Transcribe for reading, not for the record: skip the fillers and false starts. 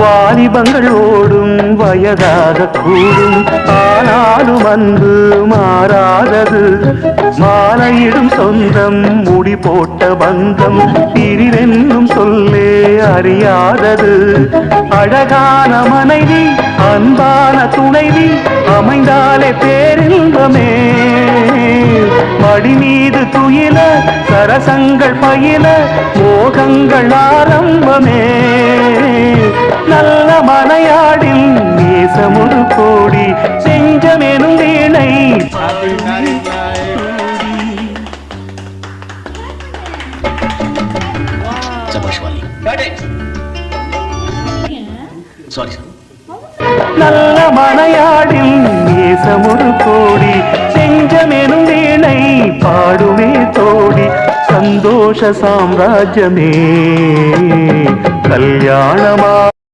வாலிபங்கள் ஓடும் வயதாக கூடும் ஆனாலும் அன்பு மாறாதது மாலையிடும் சொந்தம் முடி போட்ட பந்தம் பிரிவென்னும் சொல்லே அறியாதது அழகான மனைவி அன்பான துணைவி அமைந்தாலே பேரின்பமே மடி மீது துயில சரசங்கள் பயில மோகங்கள் ஆரம்பமே நல்ல மனையாடில் நேசமுடு கோடி செஞ்சமெனும் வீணை நல்ல மனையாடில் நேசமுடு கோடி செஞ்சமெனும் வீணை பாடுமே தோடி சந்தோஷ சாம்ராஜ்யமே கல்யாணமா